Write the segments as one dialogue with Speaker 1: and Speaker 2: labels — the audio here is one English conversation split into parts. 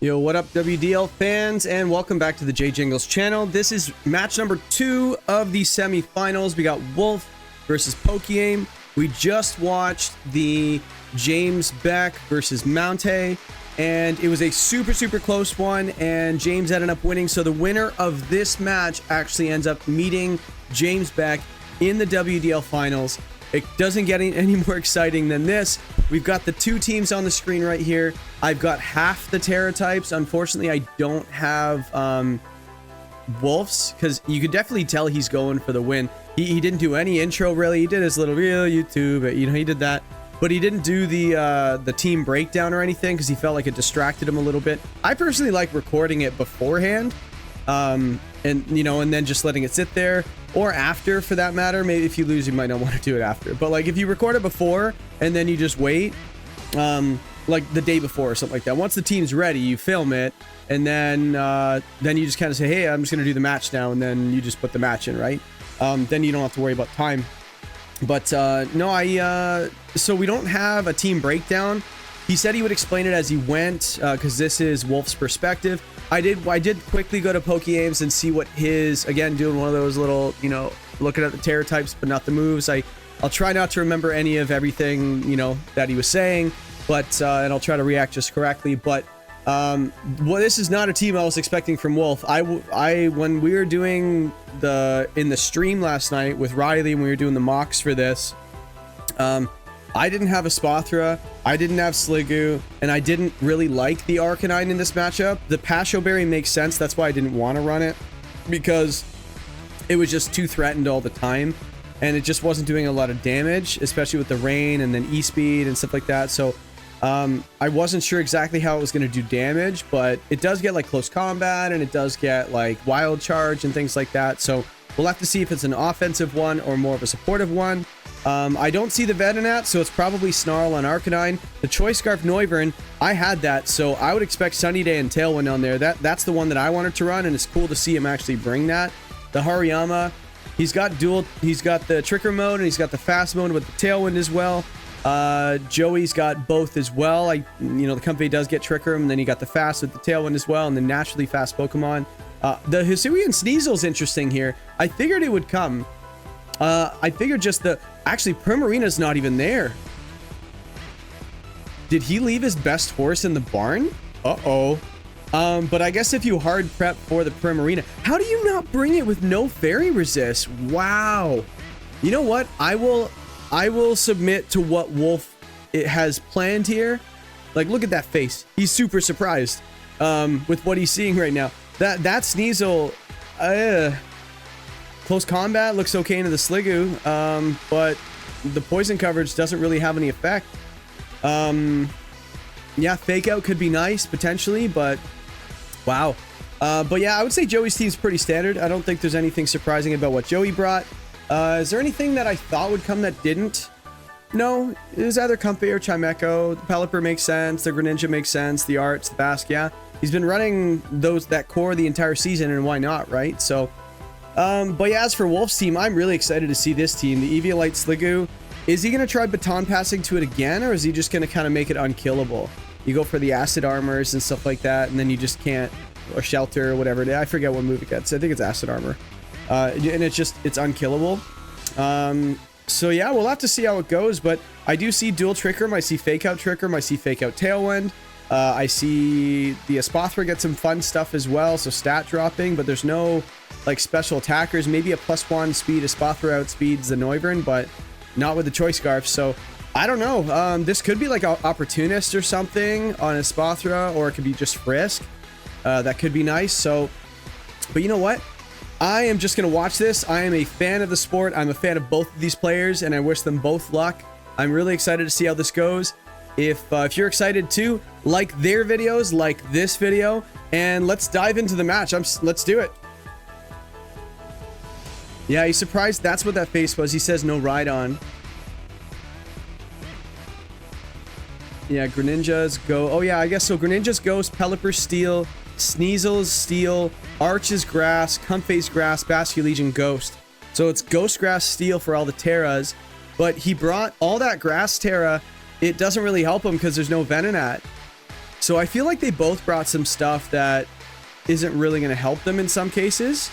Speaker 1: Yo, what up, WDL fans, and welcome back to the J Jingles channel. This is match number 2 of the semifinals. We got Wolfe versus Pokeaim. We just watched the James Beck versus Mounte, and it was a super close one, and James ended up winning. So the winner of this match actually ends up meeting James Beck in the WDL finals. It doesn't get any more exciting than this. We've got the two teams on the screen right here. I've got half the Terra types. Unfortunately, I don't have Wolfe's, because you could definitely tell he's going for the win. He didn't do any intro, really. He did his little real YouTube, you know, he did that. But he didn't do the team breakdown or anything because he felt like it distracted him a little bit. I personally like recording it beforehand. And you know, and then just letting it sit there, or after for that matter. Maybe if you lose, you might not want to do it after, but like if you record it before and then you just wait, like the day before or something like that, once the team's ready, you film it, and then you just kind of say, hey, I'm just gonna do the match now, and then you just put the match in, right? Then you don't have to worry about time. But no, so we don't have a team breakdown. He said he would explain it as he went, because this is Wolfe's perspective. I did quickly go to Pokeaim's and see what his, again, doing one of those little, you know, looking at the Terra types, but not the moves. I'll try not to remember any of everything, you know, that he was saying, but, and I'll try to react just correctly. But, well, this is not a team I was expecting from Wolfe. When we were doing in the stream last night with Riley, and we were doing the mocks for this, I didn't have a Spathra, I didn't have Sliggoo, and I didn't really like the Arcanine in this matchup. The Pasho Berry makes sense, that's why I didn't want to run it, because it was just too threatened all the time, and it just wasn't doing a lot of damage, especially with the rain and then E-Speed and stuff like that. So I wasn't sure exactly how it was going to do damage, but it does get like close combat, and it does get like wild charge and things like that. So we'll have to see if it's an offensive one or more of a supportive one. I don't see the Venonat, so it's probably Snarl on Arcanine. The Choice Scarf Noivern, I had that, so I would expect Sunny Day and Tailwind on there. That's the one that I wanted to run, and it's cool to see him actually bring that. The Hariyama, he's got the Tricker mode, and he's got the fast mode with the Tailwind as well. Joey's got both as well. You know, the company does get Tricker, and then you got the fast with the Tailwind as well, and the naturally fast Pokemon. The Hisuian Sneasel's interesting here. I figured it would come. I figured just actually, Primarina's not even there. Did he leave his best horse in the barn? Uh-oh. But I guess if you hard prep for the Primarina, how do you not bring it with no fairy resist? Wow. You know what? I will submit to what Wolfe has planned here. Like, look at that face. He's super surprised with what he's seeing right now. That Sneasel, close combat looks okay into the Sliggoo, but the poison coverage doesn't really have any effect. Yeah, fake out could be nice potentially, but wow. But yeah, I would say Joey's team's pretty standard. I don't think there's anything surprising about what Joey brought. Is there anything that I thought would come that didn't? No, it was either Comfey or Chimecho. The Pelipper makes sense, the Greninja makes sense, the Arts, the Basque, yeah. He's been running that core the entire season, and why not, right? So but yeah, as for Wolfe's team, I'm really excited to see this team. The Eviolite Sliggoo, is he going to try baton passing to it again, or is he just going to kind of make it unkillable? You go for the acid armors and stuff like that, and then you just can't, or shelter or whatever. I forget what move it gets. I think it's acid armor. And it's unkillable. So yeah, we'll have to see how it goes, but I do see dual Trick Room. I see fake out Trick Room. I see fake out Tailwind. I see the Espathra get some fun stuff as well, so stat dropping, but there's no like special attackers. Maybe a +1 speed Espathra outspeeds the Noivern, but not with the Choice Scarf. So I don't know. This could be like an Opportunist or something on Espathra, or it could be just Frisk. That could be nice. So, but you know what? I am just going to watch this. I am a fan of the sport. I'm a fan of both of these players, and I wish them both luck. I'm really excited to see how this goes. If you're excited too, like their videos, like this video, and let's dive into the match. Let's do it. Yeah, he's surprised that's what that face was. He says no ride on. Yeah, Greninja's go. Oh yeah, I guess so. Greninja's Ghost, Pelipper Steel, Sneasel's Steel, Arch's Grass, Comfey's Grass, Basculegion Ghost. So it's Ghost Grass Steel for all the Terras, but he brought all that Grass Terra. It doesn't really help him because there's no Venonat. So I feel like they both brought some stuff that isn't really going to help them in some cases.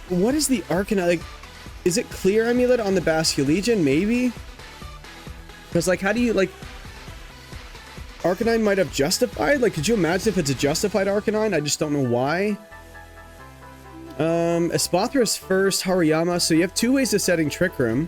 Speaker 1: What is the Arcanine? Like, is it clear amulet on the Basculegion? Maybe? Because, like, how do you, like... Arcanine might have justified? Like, could you imagine if it's a justified Arcanine? I just don't know why. Espathra's first, Hariyama. So you have two ways of setting Trick Room.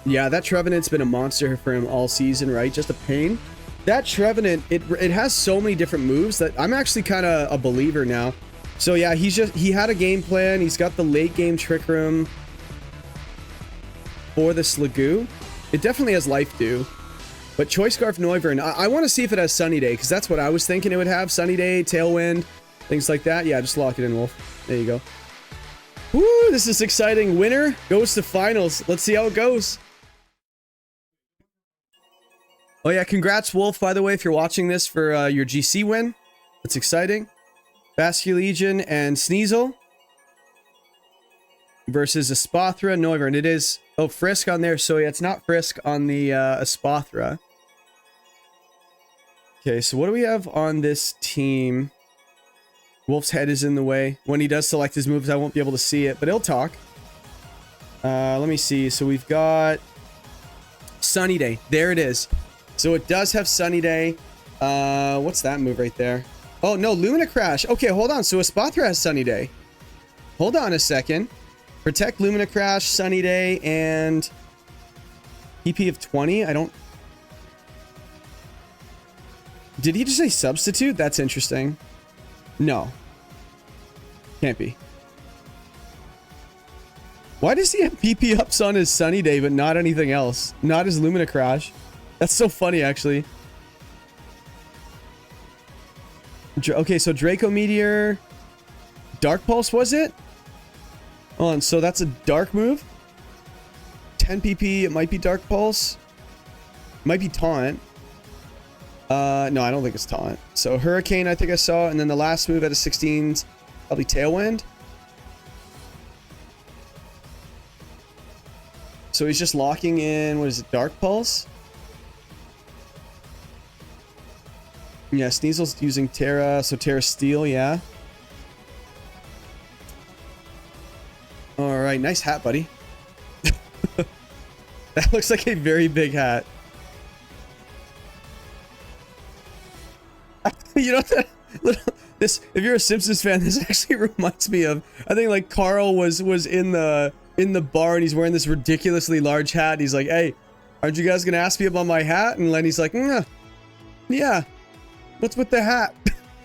Speaker 1: Yeah, that Trevenant's been a monster for him all season, right? Just a pain. That Trevenant, it has so many different moves that I'm actually kind of a believer now. So yeah, he had a game plan. He's got the late game Trick Room for the Sliggoo. It definitely has Life Dew. But Choice Scarf Noivern, I want to see if it has Sunny Day, because that's what I was thinking it would have. Sunny Day, Tailwind, things like that. Yeah, just lock it in, Wolf. There you go. Woo, this is exciting. Winner goes to finals. Let's see how it goes. Oh yeah, congrats, Wolf, by the way, if you're watching this for your GC win. That's exciting. Basculegion and Sneasel versus Espathra, Noivern. It is... Oh, Frisk on there. So yeah, it's not Frisk on the Espathra. Okay, so what do we have on this team? Wolf's head is in the way. When he does select his moves, I won't be able to see it, but he'll talk. Let me see. So we've got Sunny Day. There it is. So it does have Sunny Day. What's that move right there? Oh, no, Lumina Crash. Okay, hold on. So Espathra has Sunny Day. Hold on a second. Protect, Lumina Crash, Sunny Day, and EP of 20. I don't... Did he just say substitute? That's interesting. No. Can't be. Why does he have PP ups on his Sunny Day, but not anything else? Not his Lumina Crash. That's so funny, actually. Okay, so Draco Meteor... Dark Pulse, was it? Hold on, so that's a dark move. 10 PP, it might be Dark Pulse. Might be Taunt. No, I don't think it's Taunt. So Hurricane, I think I saw, and then the last move at a 16's probably Tailwind. So he's just locking in, what is it, Dark Pulse? Yeah, Sneasel's using Terra, so Terra Steel, yeah. Alright, nice hat, buddy. That looks like a very big hat. You know that this, if you're a Simpsons fan, this actually reminds me of, I think like Carl was in the bar and he's wearing this ridiculously large hat and he's like, "Hey, aren't you guys gonna ask me about my hat?" And Lenny's like, "Yeah, what's with the hat?"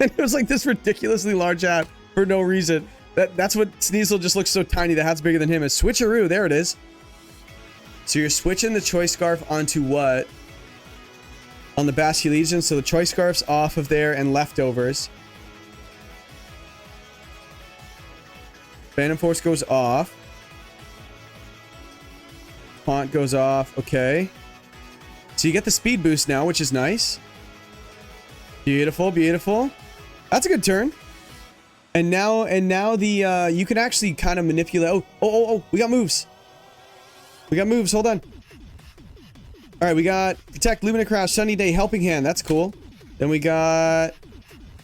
Speaker 1: And it was like this ridiculously large hat for no reason. That's what Sneasel just looks so tiny. The hat's bigger than him. A switcheroo. There it is. So you're switching the Choice Scarf onto what? On the Basculegion. So the Choice Scarf's off of there and leftovers. Phantom Force goes off. Haunt goes off. Okay. So you get the speed boost now, which is nice. Beautiful, beautiful. That's a good turn. And now the you can actually kind of manipulate. Oh, we got moves. We got moves. Hold on. All right, we got Protect, Lumina Crash, Sunny Day, Helping Hand. That's cool. Then we got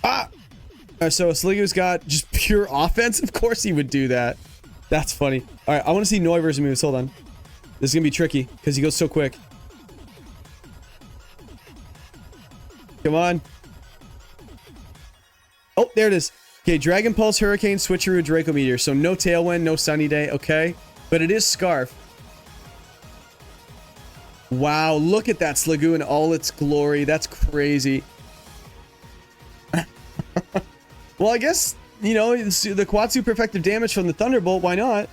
Speaker 1: so Sliggoo's got just pure offense. Of course he would do that. That's funny. All right, I want to see Noivern's moves. Hold on. This is gonna be tricky because he goes so quick. Come on. Oh, there it is. Okay, Dragon Pulse, Hurricane, Switcheroo, Draco Meteor. So no Tailwind, no Sunny Day, okay. But it is Scarf. Wow, look at that Sliggoo in all its glory. That's crazy. Well, I guess, you know, the Quatsu Perfective Damage from the Thunderbolt, why not?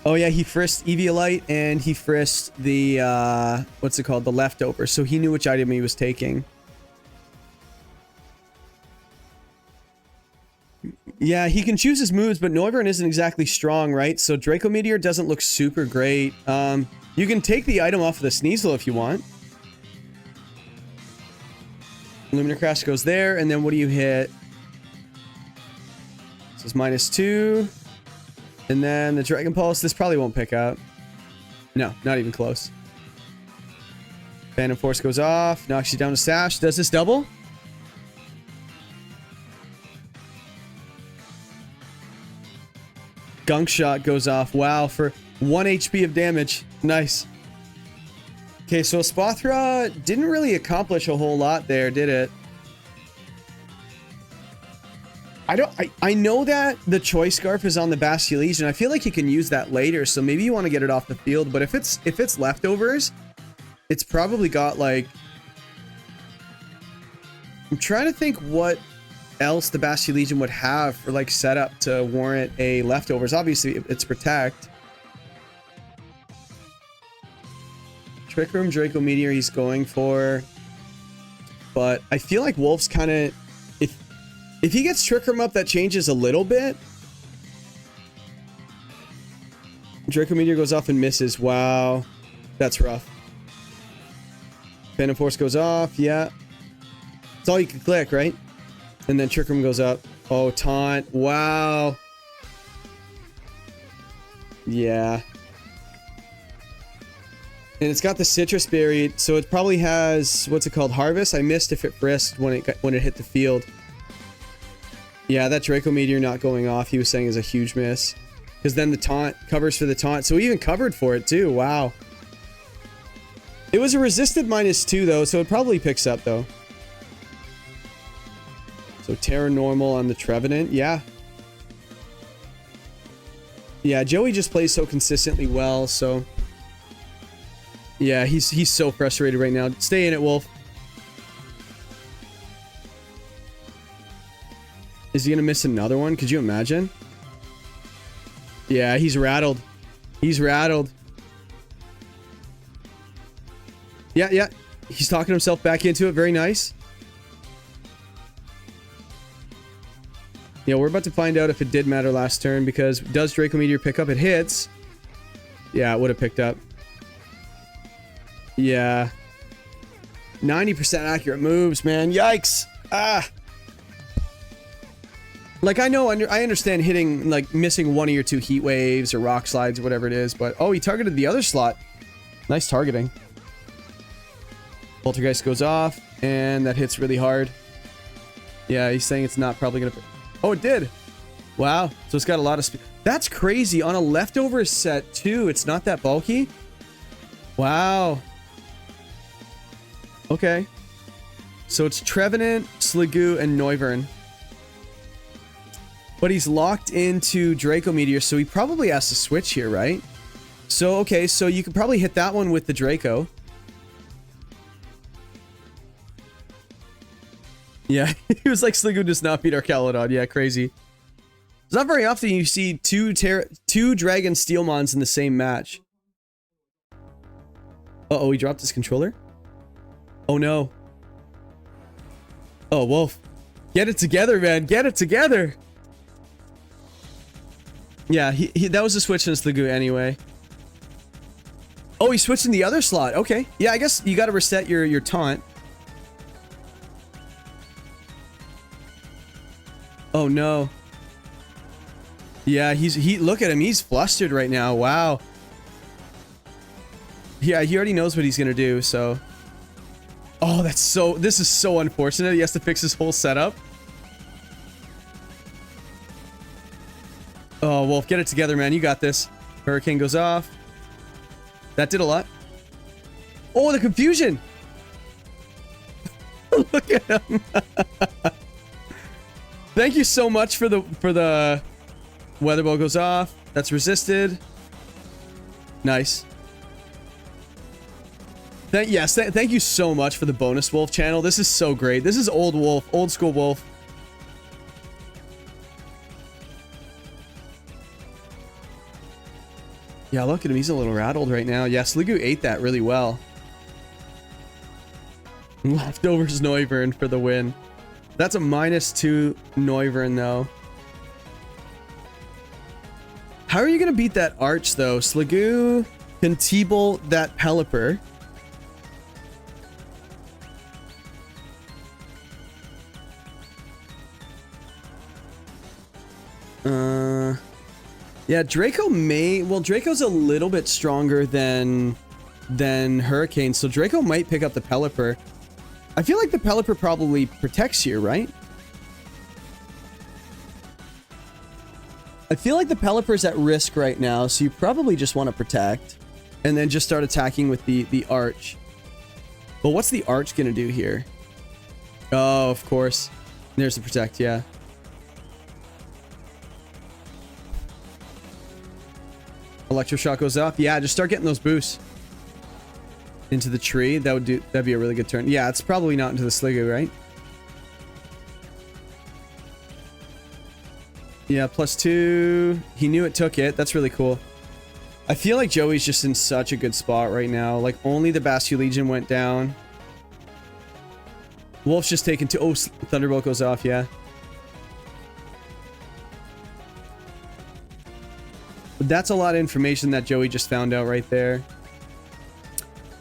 Speaker 1: Oh yeah, he frisked Eviolite and he frisked the, what's it called? The Leftover. So he knew which item he was taking. Yeah, he can choose his moves, but Noivern isn't exactly strong, right? So Draco Meteor doesn't look super great. You can take the item off of the Sneasel if you want. Lumina Crash goes there, and then what do you hit? This is -2. And then the Dragon Pulse, this probably won't pick up. No, not even close. Phantom Force goes off, knocks you down to Sash. Does this double? Gunk Shot goes off. Wow, for 1 HP of damage. Nice. Okay, so Spothra didn't really accomplish a whole lot there, did it? I know that the Choice Scarf is on the Basilisk, and I feel like you can use that later, so maybe you want to get it off the field, but if it's leftovers, it's probably got like... I'm trying to think what else the Basilisk would have for like setup to warrant a leftovers. Obviously, it's Protect. Trick Room, Draco Meteor he's going for. But I feel like Wolf's kind of... If he gets Trick Room up, that changes a little bit. Draco Meteor goes off and misses. Wow. That's rough. Phantom Force goes off. Yeah. It's all you can click, right? And then Trick Room goes up. Oh, Taunt. Wow. Yeah. And it's got the Citrus Berry, so it probably has... What's it called? Harvest? I missed if it frisked when it hit the field. Yeah, that Draco Meteor not going off, he was saying, is a huge miss. Because then the taunt covers for the taunt. So he even covered for it, too. Wow. It was a resisted -2, though, so it probably picks up, though. So Terra Normal on the Trevenant. Yeah. Yeah, Joey just plays so consistently well, so... Yeah, he's so frustrated right now. Stay in it, Wolf. Is he gonna miss another one? Could you imagine? Yeah, he's rattled. He's rattled. Yeah, yeah. He's talking himself back into it. Very nice. Yeah, we're about to find out if it did matter last turn, because does Draco Meteor pick up? It hits. Yeah, it would have picked up. Yeah. 90% accurate moves, man. Yikes. Ah. Like, I understand hitting, like, missing one of your 2 heat waves or rock slides or whatever it is, but... Oh, he targeted the other slot. Nice targeting. Poltergeist goes off, and that hits really hard. Yeah, he's saying it's not probably gonna... Oh, it did! Wow. So it's got a lot of speed. That's crazy. On a leftover set, too. It's not that bulky. Wow. Okay. So it's Trevenant, Sliggoo, and Noivern. But he's locked into Draco Meteor, so he probably has to switch here, right? So, okay, so you could probably hit that one with the Draco. Yeah, he was like, Sliggoo does not beat Arcalodon. Yeah, crazy. It's not very often you see two Dragon Steelmons in the same match. Uh-oh, he dropped his controller? Oh, no. Oh, Wolf. Get it together, man. Get it together. Yeah, that was a switch in Sliggoo anyway. Oh, he switched in the other slot. Okay. Yeah, I guess you got to reset your taunt. Oh, no. Yeah, look at him. He's flustered right now. Wow. Yeah, he already knows what he's going to do, so... Oh, this is so unfortunate. He has to fix his whole setup. Oh, Wolf, get it together, man. You got this. Hurricane goes off. That did a lot. Oh, the confusion. Look at him. Thank you so much for the weather ball goes off. That's resisted. Nice. Thank you so much for the bonus Wolf channel. This is so great. This is old Wolf, old school Wolf. Yeah, look at him. He's a little rattled right now. Yeah, Sliggoo ate that really well. Leftovers Noivern for the win. That's a -2 Noivern, though. How are you going to beat that Arch, though? Sliggoo can T-bolt that Pelipper. Yeah, Draco may... Well, Draco's a little bit stronger than Hurricane, so Draco might pick up the Pelipper. I feel like the Pelipper probably protects here, right? I feel like the Pelipper's at risk right now, so you probably just want to protect. And then just start attacking with the Arch. But what's the Arch going to do here? Oh, of course. There's the protect, yeah. Electroshock goes off. Yeah, just start getting those boosts into the tree. That'd be a really good turn. Yeah, it's probably not into the Sliggoo, right? Yeah, +2. He knew it took it. That's really cool. I feel like Joey's just in such a good spot right now. Like, only the Basculegion went down. Wolf's just taken 2. Oh, Thunderbolt goes off, yeah. That's a lot of information that Joey just found out right there.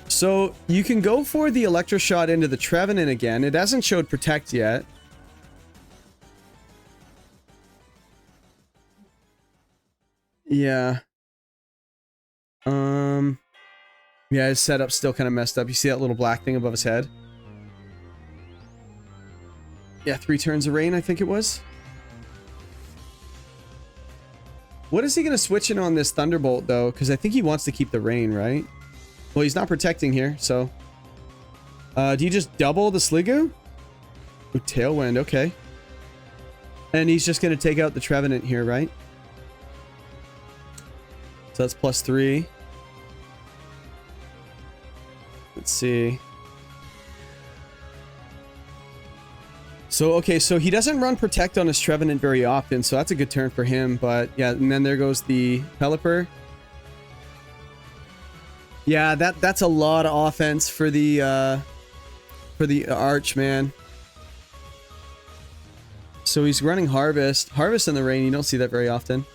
Speaker 1: So, you can go for the Electroshot into the Trevenant again. It hasn't showed Protect yet. Yeah. Yeah, his setup's still kind of messed up. You see that little black thing above his head? Yeah, 3 turns of rain, I think it was. What is he going to switch in on this Thunderbolt, though? Because I think he wants to keep the rain, right? Well, he's not protecting here, so... do you just double the Sliggoo? Ooh, Tailwind, okay. And he's just going to take out the Trevenant here, right? So that's +3. Let's see. So, okay, so he doesn't run Protect on his Trevenant very often, so that's a good turn for him. But, yeah, and then there goes the Pelipper. Yeah, that's a lot of offense for the Arch, man. So he's running Harvest. Harvest in the rain, you don't see that very often.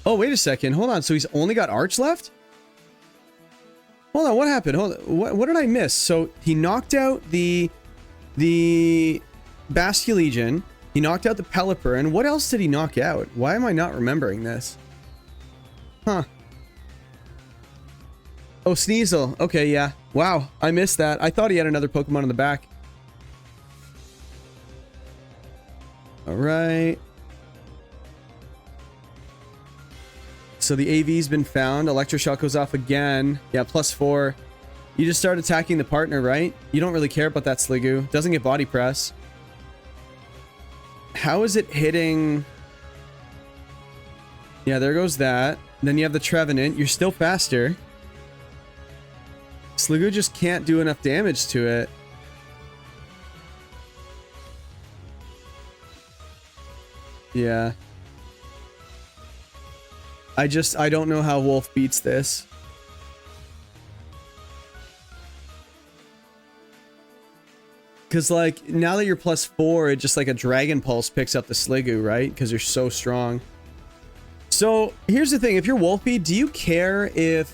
Speaker 1: Oh, wait a second. Hold on. So he's only got Arch left? Hold on. What happened? Hold on. What did I miss? So he knocked out the Basculegion. He knocked out the Pelipper. And what else did he knock out? Why am I not remembering this? Huh. Oh, Sneasel. Okay, yeah. Wow. I missed that. I thought he had another Pokemon in the back. All right. So the AV's been found. Electroshock goes off again. Yeah, +4. You just start attacking the partner, right? You don't really care about that Sliggoo. Doesn't get body press. How is it hitting? Yeah, there goes that. Then you have the Trevenant. You're still faster. Sliggoo just can't do enough damage to it. Yeah. I don't know how Wolfe beats this. Because, like, now that you're +4, it just like a Dragon Pulse picks up the Sliggoo, right? Because you're so strong. So, here's the thing. If you're Wolfey, do you care if...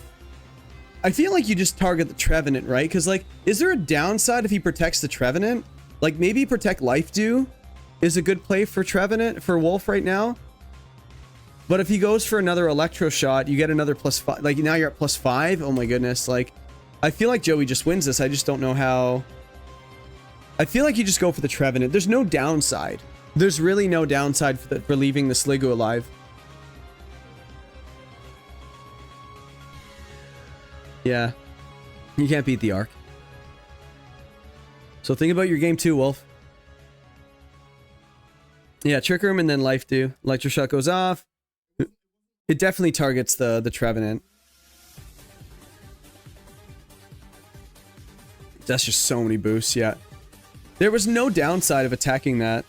Speaker 1: I feel like you just target the Trevenant, right? Because, like, is there a downside if he protects the Trevenant? Like, maybe Protect Life Dew is a good play for Trevenant, for Wolfe right now. But if he goes for another Electroshot, you get another +5. Like, now you're at +5. Oh my goodness. Like, I feel like Joey just wins this. I just don't know how. I feel like you just go for the Trevenant. There's no downside. There's really no downside for leaving the Sliggoo alive. Yeah. You can't beat the Arc. So think about your game too, Wolfe. Yeah, Trick Room and then Life Dew. Electroshock goes off. It definitely targets the Trevenant. That's just so many boosts, yeah. There was no downside of attacking that.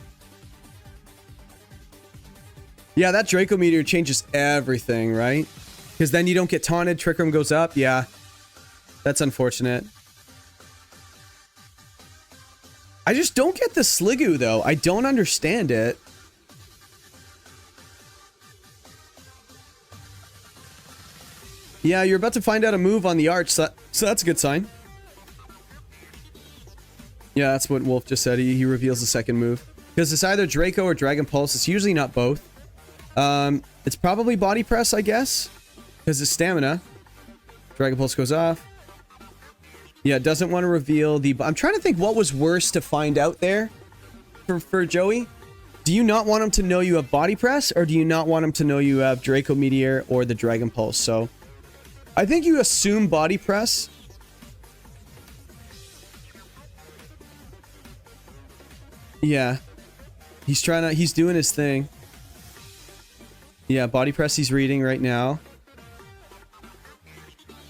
Speaker 1: Yeah, that Draco Meteor changes everything, right? Because then you don't get taunted, Trick Room goes up. Yeah. That's unfortunate. I just don't get the Sliggoo, though. I don't understand it. Yeah, you're about to find out a move on the Arch, so that's a good sign. Yeah, that's what Wolfe just said. He reveals the second move. Because it's either Draco or Dragon Pulse. It's usually not both. It's probably body press, I guess, because it's stamina. Dragon Pulse goes off. Yeah, doesn't want to reveal the... I'm trying to think what was worse to find out there for Joey. Do you not want him to know you have body press, or do you not want him to know you have Draco Meteor or the Dragon Pulse? So I think you assume body press. Yeah. He's doing his thing. Yeah, body press he's reading right now.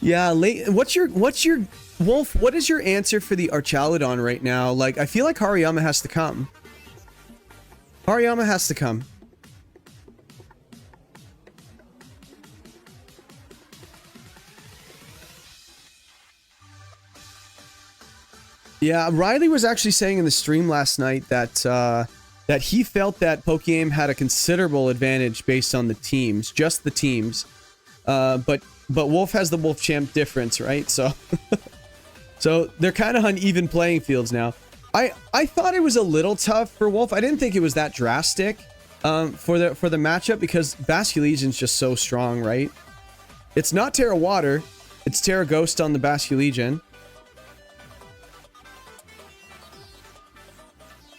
Speaker 1: Yeah, what's your Wolf, what is your answer for the Archaludon right now? Like, I feel like Hariyama has to come. Hariyama has to come. Yeah, Riley was actually saying in the stream last night that that he felt that Pokeaim had a considerable advantage based on the teams, just the teams. But Wolf has the Wolf Champ difference, right? So so they're kind of on even playing fields now. I thought it was a little tough for Wolf. I didn't think it was that drastic for the matchup because Basculegion's just so strong, right? It's not Terra Water, it's Terra Ghost on the Basculegion.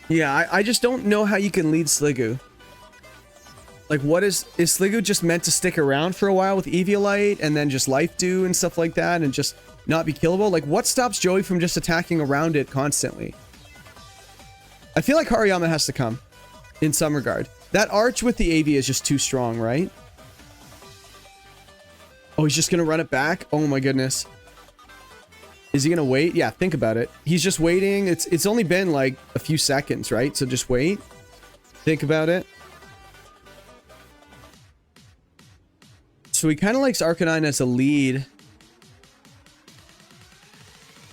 Speaker 1: Yeah, I just don't know how you can lead Sliggoo. Like, what is Sliggoo just meant to stick around for a while with Eviolite and then just Life Dew and stuff like that and just not be killable? Like, what stops Joey from just attacking around it constantly? I feel like Hariyama has to come in some regard. That Arch with the AV is just too strong, right? Oh, he's just gonna run it back? Oh my goodness. Is he gonna wait? Yeah, think about it. He's just waiting. It's only been like a few seconds, right? So just wait. Think about it. So he kind of likes Arcanine as a lead.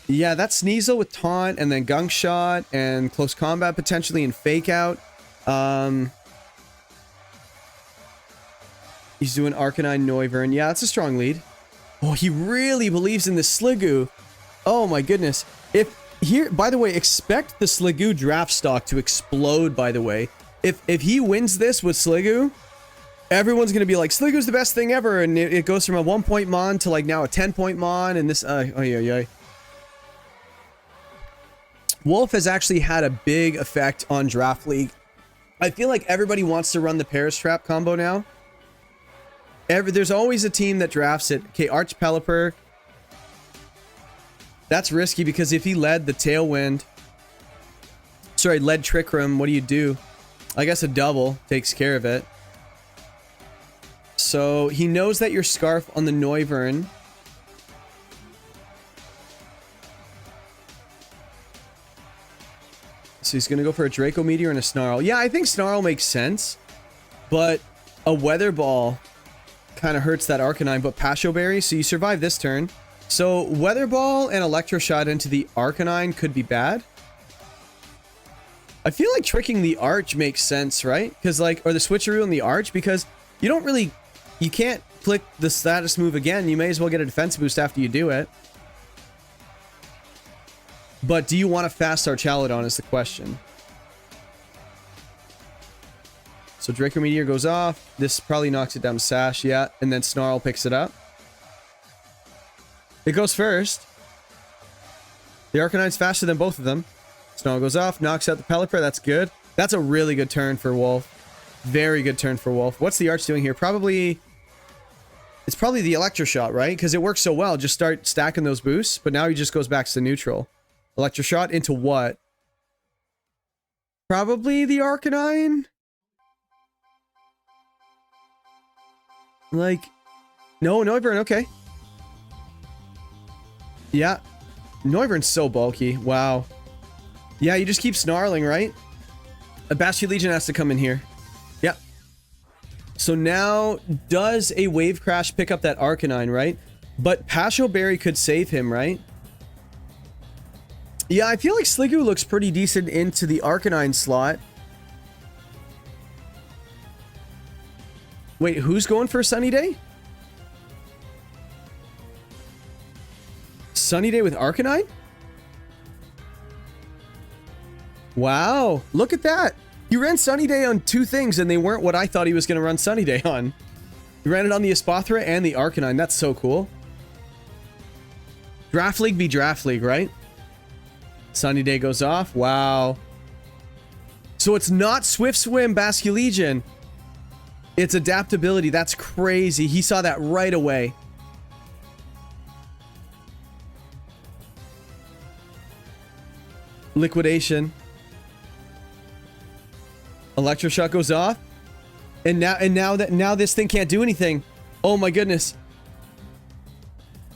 Speaker 1: Yeah, that's Sneasel with Taunt and then Gunk Shot and Close Combat potentially and Fake Out. He's doing Arcanine Noivern. Yeah, that's a strong lead. Oh, he really believes in the Sliggoo. Oh my goodness. By the way, expect the Sliggoo draft stock to explode, by the way. If he wins this with Sliggoo, everyone's going to be like, Sliggoo's the best thing ever. And it goes from a 1-point Mon to like now a 10-point Mon. And this, Wolf has actually had a big effect on Draft League. I feel like everybody wants to run the Paris Trap combo now. There's always a team that drafts it. Okay, Arch Pelipper. That's risky because if he led the Tailwind... Sorry, led Trick Room, what do? I guess a double takes care of it. So he knows that you're Scarf on the Noivern. So he's going to go for a Draco Meteor and a Snarl. Yeah, I think Snarl makes sense. But a Weather Ball kind of hurts that Arcanine. But Pasho Berry, so you survive this turn. So Weather Ball and Electro Shot into the Arcanine could be bad. I feel like tricking the Arch makes sense, right? Because like, or the Switcheroo on the Arch, because you don't really, you can't click the status move again. You may as well get a defense boost after you do it. But do you want a fast Archaludon is the question. So Draco Meteor goes off. This probably knocks it down to Sash, yeah. And then Snarl picks it up. It goes first. The Arcanine's faster than both of them. Snarl goes off, knocks out the Pelipper. That's good. That's a really good turn for Wolf. Very good turn for Wolf. What's the Arch doing here? Probably... It's probably the Electro Shot, right? Because it works so well. Just start stacking those boosts. But now he just goes back to neutral. Electro Shot into what? Probably the Arcanine? Like... No, Noivern, okay. Yeah. Noivern's so bulky. Wow. Yeah, you just keep snarling, right? A Basculegion has to come in here. Yep. So now, does a Wave Crash pick up that Arcanine, right? But Pasho Berry could save him, right? Yeah, I feel like Sliggoo looks pretty decent into the Arcanine slot. Wait, who's going for a Sunny Day? Sunny Day with Arcanine? Wow, look at that. He ran Sunny Day on 2 things, and they weren't what I thought he was going to run Sunny Day on. He ran it on the Espathra and the Arcanine. That's so cool. Draft League be Draft League, right? Sunny Day goes off. Wow. So it's not Swift Swim Basculegion. It's adaptability. That's crazy. He saw that right away. Liquidation. Electroshock goes off. And now this thing can't do anything. Oh my goodness.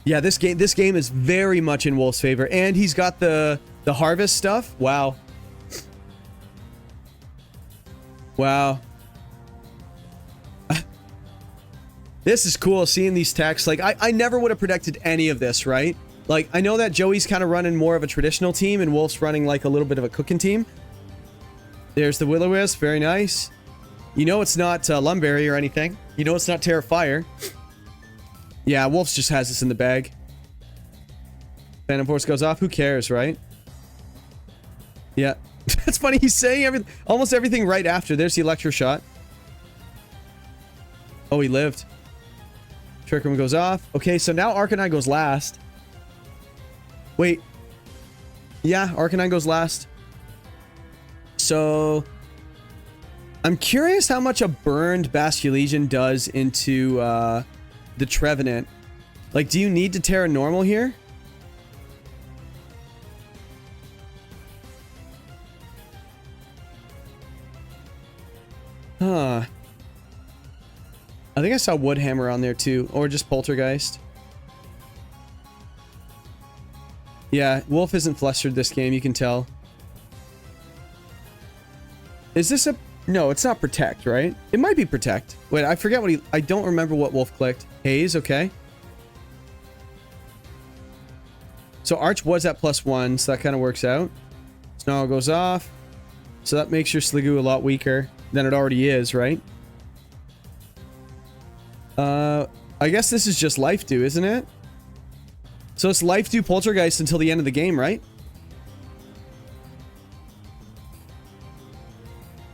Speaker 1: Yeah, this game is very much in Wolf's favor. And he's got the harvest stuff. Wow. Wow. This is cool seeing these techs. Like, I never would have predicted any of this, right? Like, I know that Joey's kind of running more of a traditional team and Wolf's running like a little bit of a cooking team. There's the Will-O-Wisp. Very nice. You know it's not Lumberry or anything. You know it's not Terrifier. Yeah, Wolf's just has this in the bag. Phantom Force goes off. Who cares, right? Yeah. That's funny. He's saying almost everything right after. There's the Electro Shot. Oh, he lived. Trick Room goes off. Okay, so now Arcanine goes last. Wait. Yeah, Arcanine goes last. So I'm curious how much a burned Basculegion does into the Trevenant. Like, do you need to Terra Normal here? Huh. I think I saw Woodhammer on there too, or just Poltergeist. Yeah, Wolf isn't flustered this game, you can tell. Is this a... No, it's not Protect, right? It might be Protect. Wait, I forget what he... I don't remember what Wolf clicked. Haze, okay. So Arch was at +1, so that kind of works out. Snarl goes off. So that makes your Sliggoo a lot weaker than it already is, right? I guess this is just Life Dew, isn't it? So it's Life Dew Poltergeist until the end of the game, right?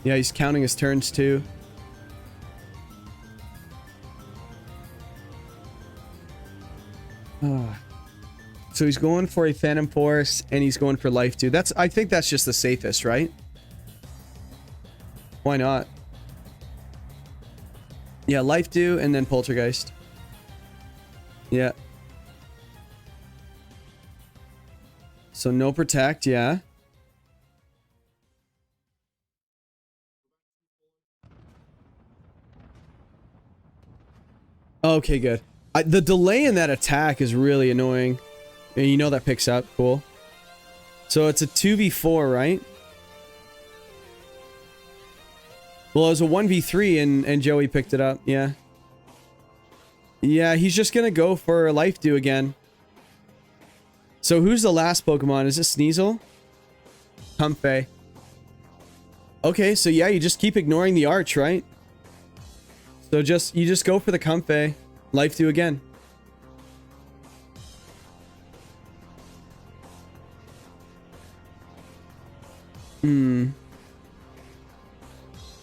Speaker 1: Yeah, he's counting his turns too. So he's going for a Phantom Force and he's going for Life Dew. I think that's just the safest, right? Why not? Yeah, Life Dew and then Poltergeist. Yeah. So no Protect, yeah. Okay, good. The delay in that attack is really annoying. And you know that picks up. Cool. So it's a 2v4, right? Well, it was a 1v3 and Joey picked it up. Yeah. Yeah, he's just going to go for Life Dew again. So who's the last Pokemon? Is it Sneasel? Comfey. Okay, so yeah, you just keep ignoring the Arch, right? So you just go for the Comfey. Life Dew again.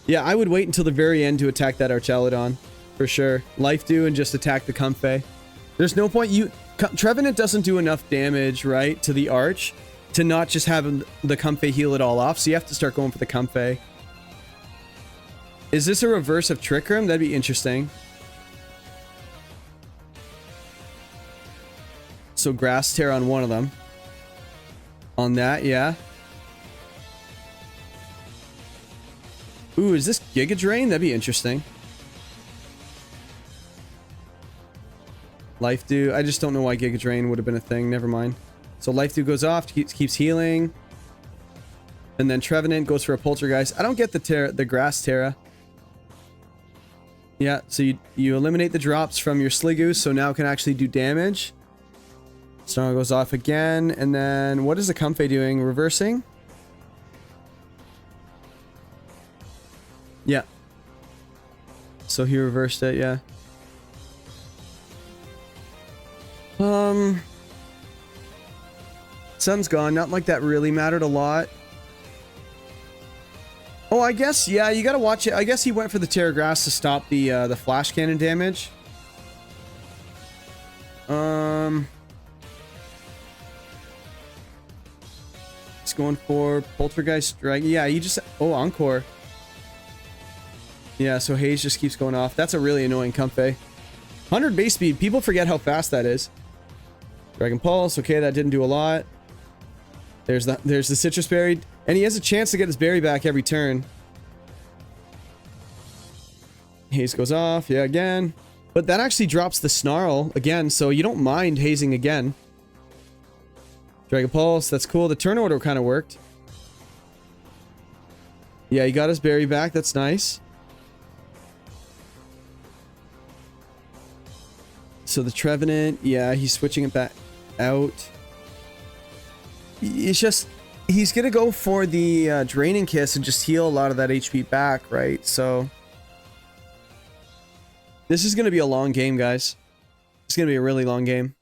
Speaker 1: Yeah, I would wait until the very end to attack that Archelodon. For sure. Life Dew and just attack the Comfey. There's no point Trevenant doesn't do enough damage, right, to the Arch to not just have the Comfey heal it all off, so you have to start going for the Comfey. Is this a reverse of Trick Room? That'd be interesting. So Grass Tear on one of them. On that, yeah. Ooh, is this Giga Drain? That'd be interesting. Life Dew. I just don't know why Giga Drain would have been a thing. Never mind. So Life Dew goes off, keeps healing. And then Trevenant goes for a Poltergeist. I don't get the Grass Terra. Yeah, so you eliminate the drops from your Sliggoo, so now it can actually do damage. Snarl goes off again, and then what is the Comfey doing? Reversing? Yeah. So he reversed it, yeah. Sun's gone. Not like that really mattered a lot. Oh, I guess, yeah, you gotta watch it. I guess he went for the Terra Grass to stop the flash cannon damage. He's going for Poltergeist Dragon. Yeah, you just... Oh, Encore. Yeah, so Haze just keeps going off. That's a really annoying Comfey. 100 base speed. People forget how fast that is. Dragon Pulse. Okay, that didn't do a lot. There's the Citrus Berry. And he has a chance to get his berry back every turn. Haze goes off. Yeah, again. But that actually drops the Snarl again, so you don't mind hazing again. Dragon Pulse. That's cool. The turn order kind of worked. Yeah, he got his berry back. That's nice. So the Trevenant, yeah, he's switching it back out. It's just, he's going to go for the Draining Kiss and just heal a lot of that HP back, right? So this is going to be a long game, guys. It's going to be a really long game,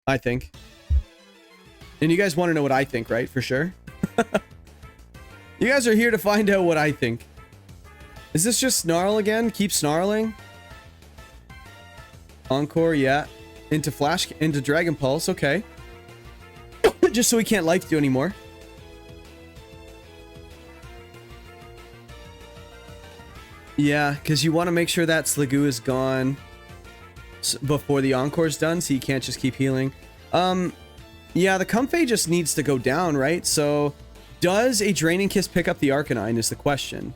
Speaker 1: I think. And you guys want to know what I think, right? For sure. You guys are here to find out what I think. Is this just Snarl again? Keep snarling. Encore, yeah. Into Flash, into Dragon Pulse, okay. Just so he can't life do anymore. Yeah, because you want to make sure that Sliggoo is gone before the Encore's done, so you can't just keep healing. Yeah, the Comfey just needs to go down, right? So, does a Draining Kiss pick up the Arcanine is the question.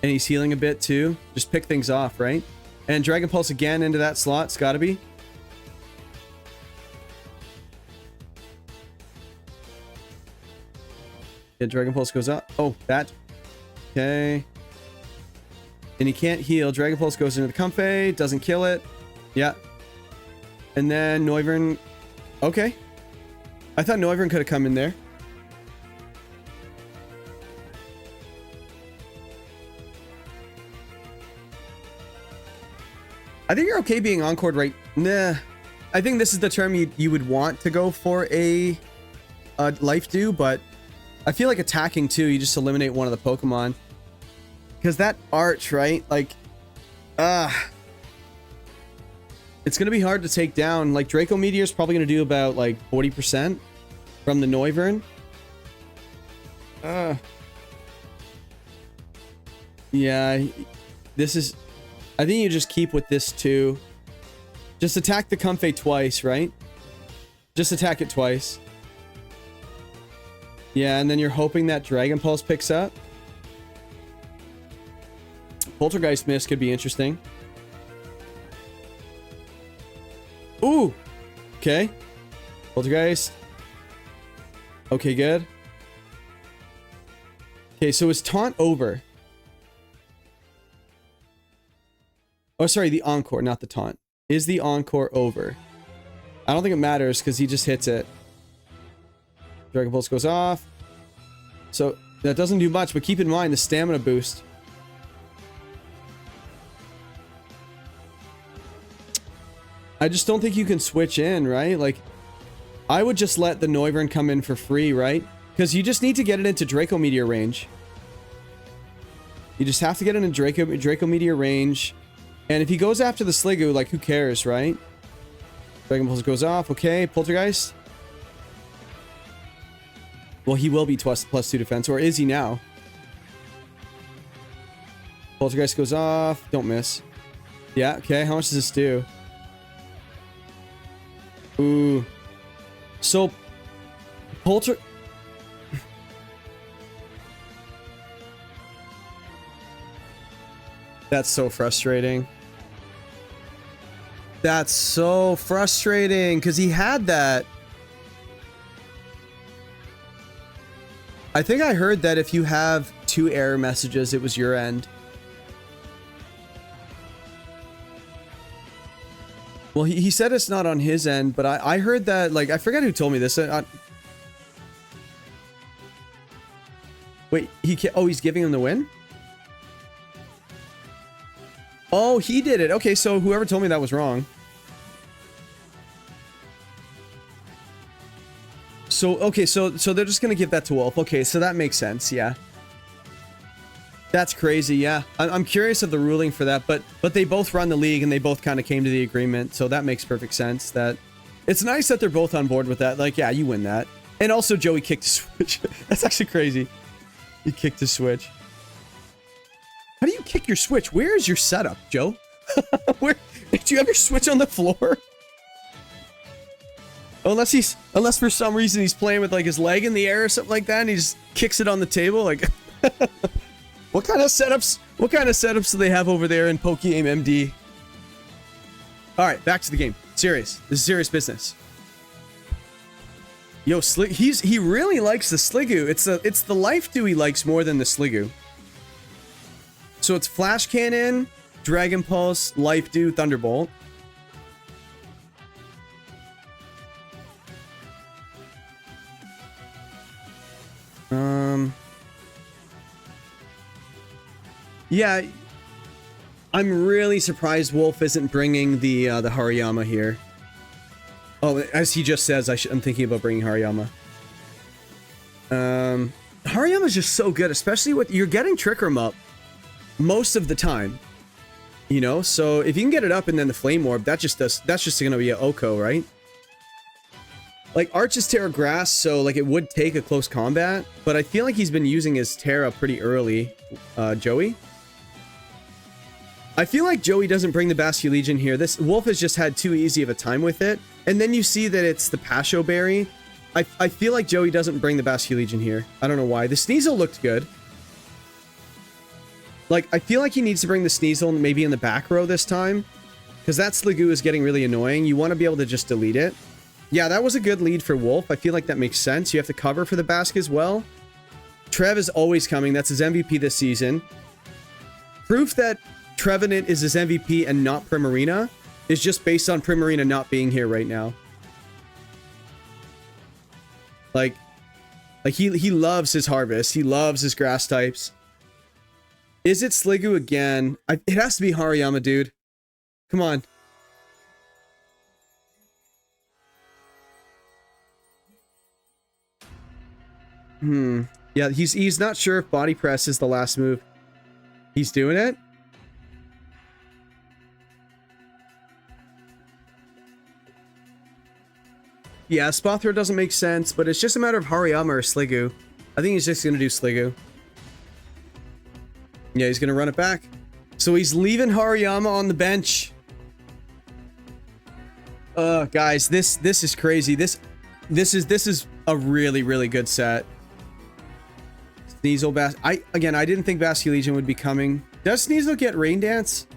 Speaker 1: And he's healing a bit too. Just pick things off, right? And Dragon Pulse again into that slot. It's gotta be. Yeah, Dragon Pulse goes up. Oh, that. Okay. And he can't heal. Dragon Pulse goes into the Comfey. Doesn't kill it. Yeah. And then Noivern. Okay. I thought Noivern could have come in there. I think you're okay being encored right... Nah. I think this is the term you would want to go for a life do, but I feel like attacking too, you just eliminate one of the Pokemon. Because that arch, right? Like, it's going to be hard to take down. Like, Draco Meteor is probably going to do about, like, 40% from the Noivern. Yeah, this is... I think you just keep with this too. Just attack the Comfey twice, right? Just attack it twice. Yeah, and then you're hoping that Dragon Pulse picks up. Poltergeist Mist could be interesting. Ooh! Okay. Poltergeist. Okay, good. Okay, so is Taunt over? Oh, sorry, the Encore, not the Taunt. Is the Encore over? I don't think it matters because he just hits it. Dragon Pulse goes off. So that doesn't do much, but keep in mind the stamina boost. I just don't think you can switch in, right? Like, I would just let the Noivern come in for free, right? Because you just need to get it into Draco Meteor range. You just have to get it in Draco Meteor range. And if he goes after the Sliggoo, like, who cares, right? Dragon Pulse goes off. Okay, Poltergeist. Well, he will be +2 defense, or is he now? Poltergeist goes off. Don't miss. Yeah, okay. How much does this do? Ooh. So, That's so frustrating. That's so frustrating, because he had that. I think I heard that if you have 2 error messages, it was your end. Well, he said it's not on his end, but I heard that, like, I forget who told me this. Wait, he's giving him the win? Oh, he did it. Okay, so whoever told me that was wrong. So, okay, so they're just going to give that to Wolfe. Okay, so that makes sense, yeah. That's crazy, yeah. I'm curious of the ruling for that, but they both run the league and they both kind of came to the agreement, so that makes perfect sense. That it's nice that they're both on board with that. Like, yeah, you win that. And also, Joey kicked a switch. That's actually crazy. He kicked a switch. How do you kick your switch? Where is your setup, Joe? Where did you have your switch on the floor? Unless for some reason he's playing with like his leg in the air or something like that, and he just kicks it on the table. Like, what kind of setups? What kind of setups do they have over there in PokeaimMD? All right, back to the game. Serious. This is serious business. Yo, he really likes the Sliggoo. It's the Life Dew he likes more than the Sliggoo. So it's Flash Cannon, Dragon Pulse, Life Dew, Thunderbolt. Yeah, I'm really surprised Wolfe isn't bringing the Hariyama here. Oh, as he just says, I'm thinking about bringing Hariyama. Hariyama's just so good, especially with you're getting Trick Room up most of the time. You know, so if you can get it up and then the Flame Orb, that's just gonna be a Oko, right? Like, Arch is Terra Grass, so, like, it would take a close combat, but I feel like he's been using his Terra pretty early, Joey. I feel like Joey doesn't bring the Basculegion here. This Wolfe has just had too easy of a time with it, and then you see that it's the Pasho Berry. I feel like Joey doesn't bring the Basculegion here. I don't know why. The Sneasel looked good. Like, I feel like he needs to bring the Sneasel maybe in the back row this time, because that Sliggoo is getting really annoying. You want to be able to just delete it. Yeah, that was a good lead for Wolfe. I feel like that makes sense. You have to cover for the Basque as well. Trev is always coming. That's his MVP this season. Proof that Trevenant is his MVP and not Primarina is just based on Primarina not being here right now. Like he loves his Harvest. He loves his grass types. Is it Sliggoo again? It has to be Hariyama, dude. Come on. Yeah, he's not sure if Body Press is the last move. He's doing it. Yeah, Spot Throw doesn't make sense, but it's just a matter of Hariyama or Sliggoo. I think he's just gonna do Sliggoo. Yeah, he's gonna run it back. So he's leaving Hariyama on the bench. Guys, this is crazy. This is a really good set. Sneasel I didn't think Basculegion would be coming. Does Sneasel get Rain Dance?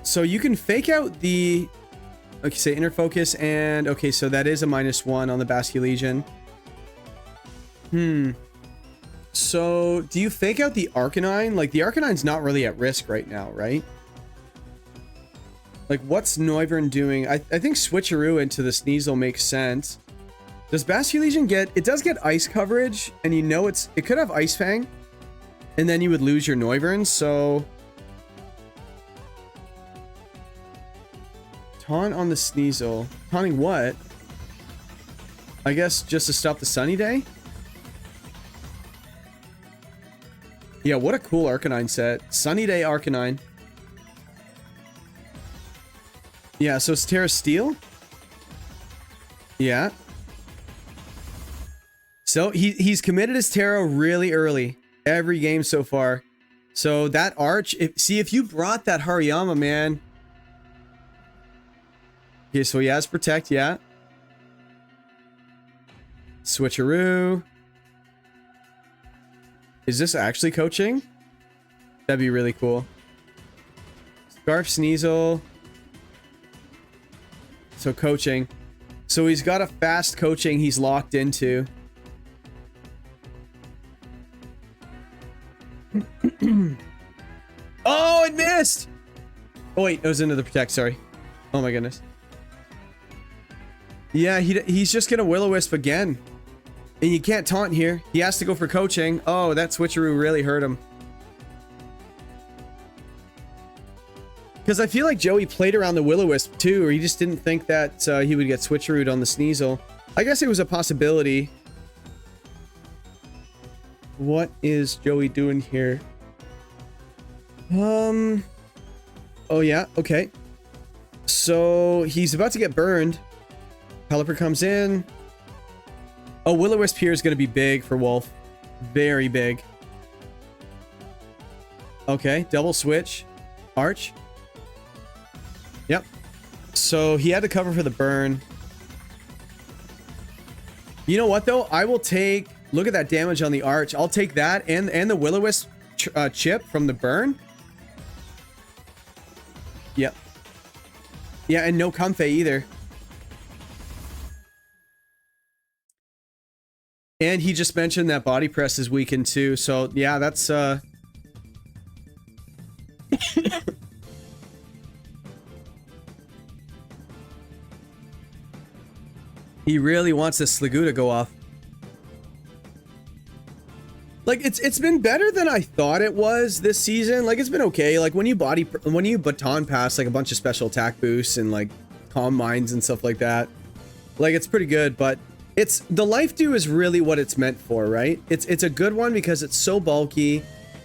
Speaker 1: So you can fake out the okay, say Inner Focus, and okay, so that is a -1 on the Basculegion. So do you fake out the Arcanine? Like, the Arcanine's not really at risk right now, right? Like, what's Noivern doing? I think Switcheroo into the Sneasel makes sense. Does Basculegion get... It does get Ice coverage, and you know it could have Ice Fang, and then you would lose your Noivern, so... Taunt on the Sneasel. Taunting what? I guess just to stop the Sunny Day? Yeah, what a cool Arcanine set. Sunny Day Arcanine. Yeah, so it's Terra Steel? Yeah. So he's committed his Terra really early. Every game so far. So that Arch... if you brought that Hariyama, man... Okay, so he has Protect, yeah. Switcheroo. Is this actually coaching? That'd be really cool. Scarf Sneasel. So coaching. So he's got a fast coaching he's locked into. Oh, it missed! Oh, wait, it was into the Protect, sorry. Oh my goodness. Yeah, he's just gonna Will-O-Wisp again. And you can't taunt here. He has to go for coaching. Oh, that Switcheroo really hurt him. Because I feel like Joey played around the Will-O-Wisp too, or he just didn't think that he would get switcherooed on the Sneasel. I guess it was a possibility. What is Joey doing here? Oh yeah, okay. So he's about to get burned. Pelipper comes in. Oh, Will-O-Wisp here is going to be big for Wolfe. Very big. Okay, double switch. Arch. Yep. So he had to cover for the burn. You know what, though? I will take... Look at that damage on the Arch. I'll take that and the Will-O-Wisp chip from the burn. Yep. Yeah, and no Comfey either. And he just mentioned that body press is weakened too. So, yeah, that's... He really wants this Sliggoo to go off. Like, it's been better than I thought it was this season. Like, it's been okay. Like, when you baton pass, like, a bunch of special attack boosts and, like, calm minds and stuff like that. Like, it's pretty good, but the Life Dew is really what it's meant for, right? It's a good one because it's so bulky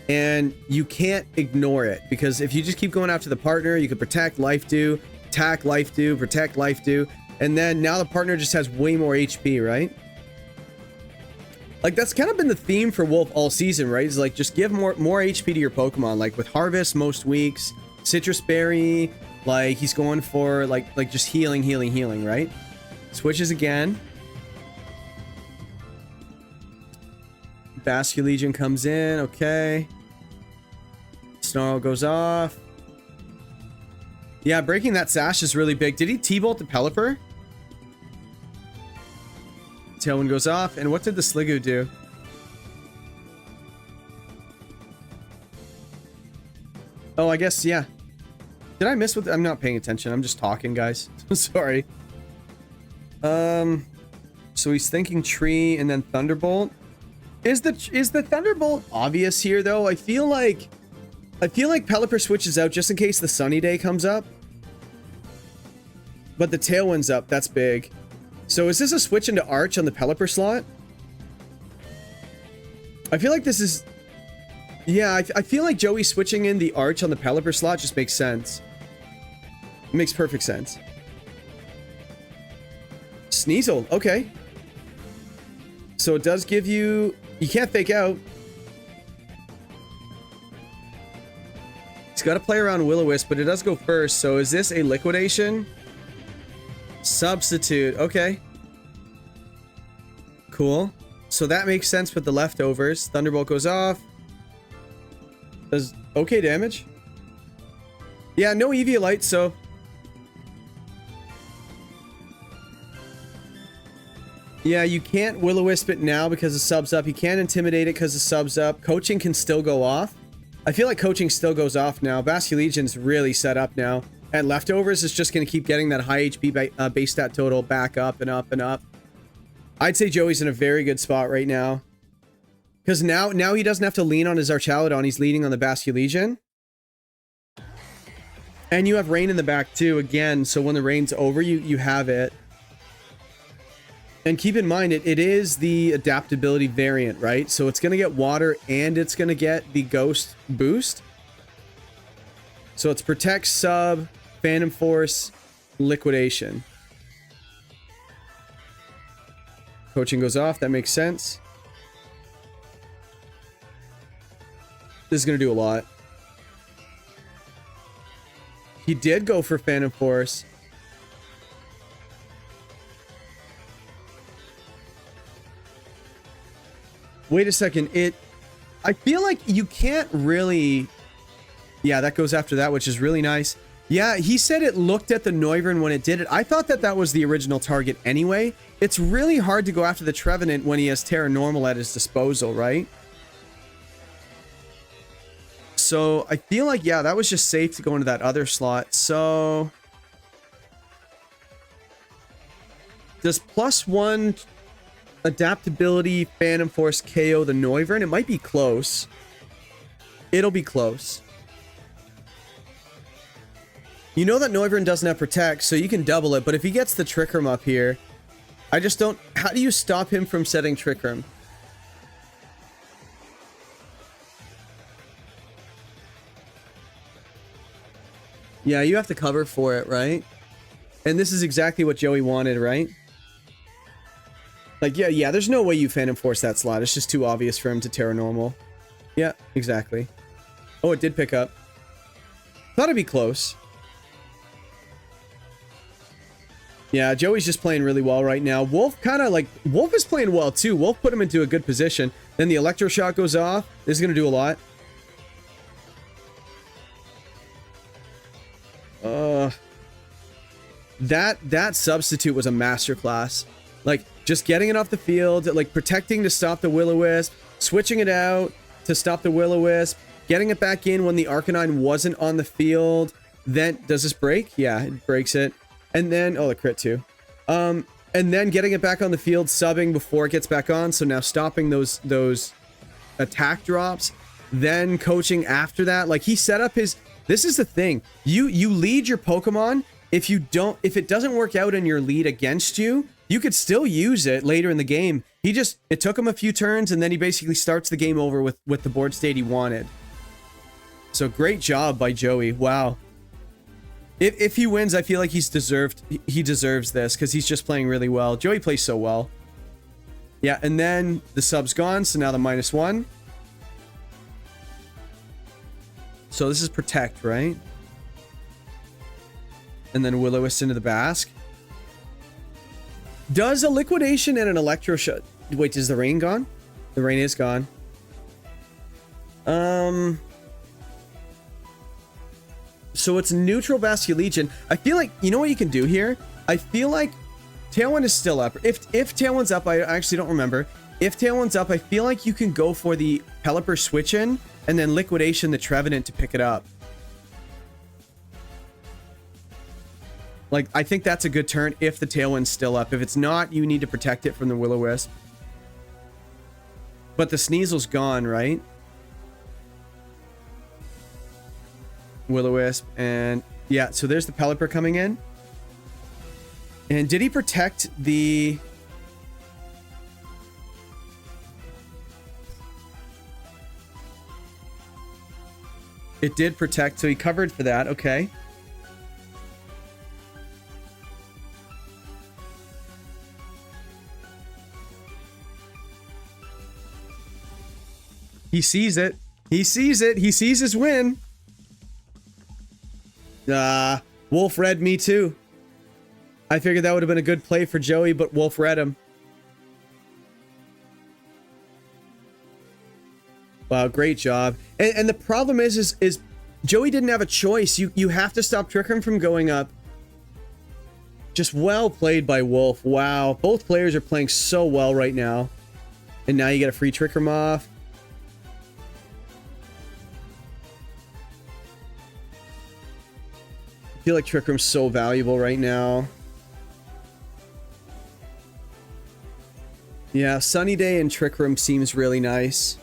Speaker 1: and you can't ignore it. Because if you just keep going after the partner, you can protect Life Dew, attack Life Dew, protect Life Dew. And then now the partner just has way more HP, right? Like, that's kind of been the theme for Wolfe all season, right? Is like, just give more HP to your Pokemon. Like, with Harvest most weeks, Citrus Berry, like, he's going for, like just healing, right? Switches again. Basculegion comes in, okay. Snarl goes off. Yeah, breaking that Sash is really big. Did he T-Bolt the Pelipper? Tailwind goes off. And what did the Sliggoo do? Oh, I guess, yeah. Did I miss what... I'm not paying attention. I'm just talking, guys. Sorry. So he's thinking Tree and then Thunderbolt. Is the Thunderbolt obvious here, though? I feel like Pelipper switches out just in case the Sunny Day comes up. But the Tailwind's up. That's big. So is this a switch into Arch on the Pelipper slot? I feel like this is... Yeah, I feel like Joey switching in the Arch on the Pelipper slot just makes sense. It makes perfect sense. Sneasel, okay. So it does give you... You can't fake out. It's got to play around Will-O-Wisp, but it does go first. So is this a liquidation? Substitute. Okay. Cool. So that makes sense with the leftovers. Thunderbolt goes off. Does okay damage. Yeah, no Eviolite, so... Yeah, you can't Will-O-Wisp it now because the sub's up. You can't Intimidate it because the sub's up. Coaching can still go off. I feel like Coaching still goes off now. Basculegion's really set up now. And Leftovers is just going to keep getting that high HP base stat total back up and up and up. I'd say Joey's in a very good spot right now. Because now he doesn't have to lean on his Archaludon. He's leaning on the Basculegion. And you have rain in the back too, again. So when the rain's over, you have it. And keep in mind, it is the adaptability variant, right? So it's going to get water and it's going to get the ghost boost. So it's protect, sub, Phantom Force, liquidation. Coaching goes off. That makes sense. This is going to do a lot. He did go for Phantom Force. Wait a second. I feel like you can't really... Yeah, that goes after that, which is really nice. Yeah, he said it looked at the Noivern when it did it. I thought that was the original target anyway. It's really hard to go after the Trevenant when he has Terra Normal at his disposal, right? So I feel like, yeah, that was just safe to go into that other slot. So... Does +1 adaptability Phantom Force KO the Noivern? It might be close. It'll be close. You know that Noivern doesn't have Protect, so you can double it, but if he gets the Trick Room up here, I just don't... How do you stop him from setting Trick Room? Yeah, you have to cover for it, right? And this is exactly what Joey wanted, right? Like, yeah, there's no way you Phantom Force that slot. It's just too obvious for him to Terra Normal. Yeah, exactly. Oh, it did pick up. Thought it'd be close. Yeah, Joey's just playing really well right now. Wolfe kind of like... Wolfe is playing well, too. Wolfe put him into a good position. Then the Electro Shot goes off. This is going to do a lot. That substitute was a masterclass. Like, just getting it off the field, like protecting to stop the Will-O-Wisp, switching it out to stop the Will-O-Wisp, getting it back in when the Arcanine wasn't on the field. Then, does this break? Yeah, it breaks it. And then, oh, the crit too. And then getting it back on the field, subbing before it gets back on. So now stopping those attack drops, then coaching after that. Like, he set up his... This is the thing. You lead your Pokemon. If it doesn't work out in your lead against you, you could still use it later in the game. It took him a few turns, and then he basically starts the game over with the board state he wanted. So great job by Joey. Wow. If he wins, I feel like he deserves this because he's just playing really well. Joey plays so well. Yeah, and then the sub's gone, so now the -1. So this is Protect, right? And then Will-O-Wisp into the Basque. Does a Liquidation and an Electro Shot... Wait, is the rain gone? The rain is gone. So it's neutral Basculegion. I feel like... You know what you can do here? I feel like Tailwind is still up. If Tailwind's up, I actually don't remember. If Tailwind's up, I feel like you can go for the Pelipper switch in and then Liquidation the Trevenant to pick it up. Like, I think that's a good turn if the Tailwind's still up. If it's not, you need to protect it from the Will-O-Wisp. But the Sneasel's gone, right? Will-O-Wisp, and... Yeah, so there's the Pelipper coming in. And did he protect the... It did protect, so he covered for that. Okay. He sees it. He sees it. He sees his win. Wolfe read me too. I figured that would have been a good play for Joey, but Wolfe read him. Wow, great job. And the problem is Joey didn't have a choice. You have to stop Trick Room from going up. Just well played by Wolfe. Wow, both players are playing so well right now. And now you get a free Trick Room off. I feel like Trick Room's so valuable right now. Yeah, Sunny Day and Trick Room seems really nice.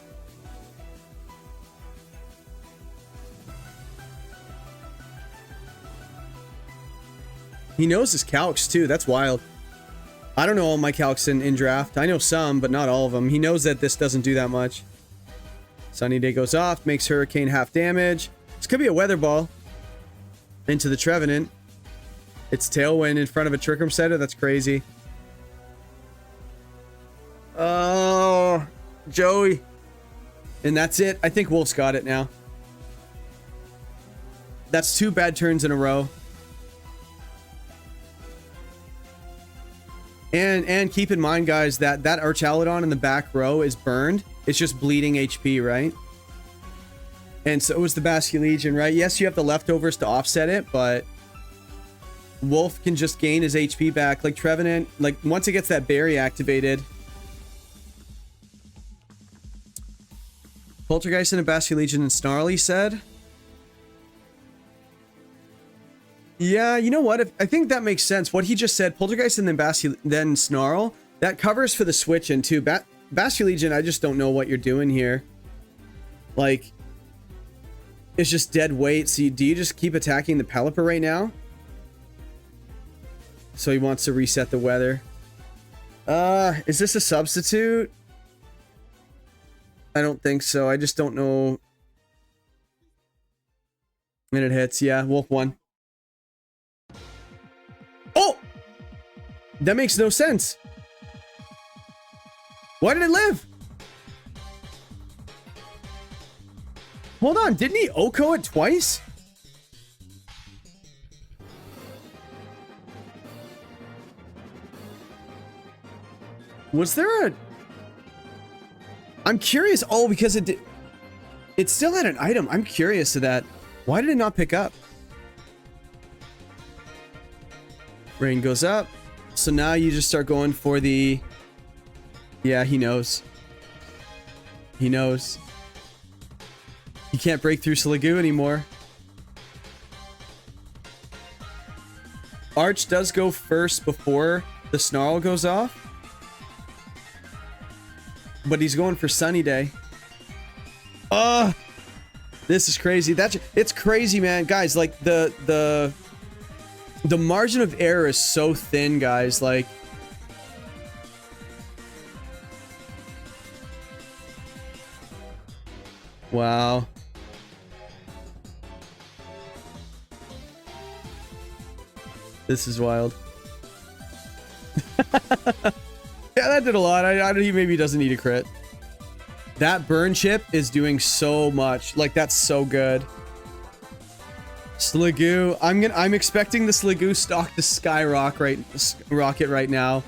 Speaker 1: He knows his calcs too. That's wild. I don't know all my calcs in draft. I know some, but not all of them. He knows that this doesn't do that much. Sunny Day goes off, makes Hurricane half damage. This could be a Weather Ball. Into the Trevenant. It's Tailwind in front of a Trick Room setter. That's crazy. Oh, Joey. And that's it. I think Wolfe's got it now. That's 2 bad turns in a row. And keep in mind, guys, that Archaludon in the back row is burned. It's just bleeding HP, right? And so is the Basculegion, right? Yes, you have the leftovers to offset it, but Wolfe can just gain his HP back. Like Trevenant, like once it gets that berry activated. Poltergeist and a Basculegion and Snarly said. Yeah, you know what? I think that makes sense. What he just said, Poltergeist and then Snarl, that covers for the switch in too. Basculegion, I just don't know what you're doing here. Like, It's just dead weight. So do you just keep attacking the Pelipper right now? So he wants to reset the weather. Is this a substitute? I don't think so. I just don't know. And it hits. Yeah, Wolf won. Oh! That makes no sense. Why did it live? Hold on, didn't he Oko it twice? Was there a... I'm curious. Oh, because it still had an item. I'm curious to that. Why did it not pick up? Rain goes up. So now you just start going for the... Yeah, he knows. He knows. He can't break through Sliggoo anymore. Arch does go first before the Snarl goes off. But he's going for Sunny Day. This is crazy. It's crazy, man. Guys, like the margin of error is so thin, guys. Like, wow. This is wild. Yeah, that did a lot. He maybe doesn't need a crit. That burn chip is doing so much. Like, that's so good. Sliggoo. I'm expecting the Sliggoo stock to skyrocket right now.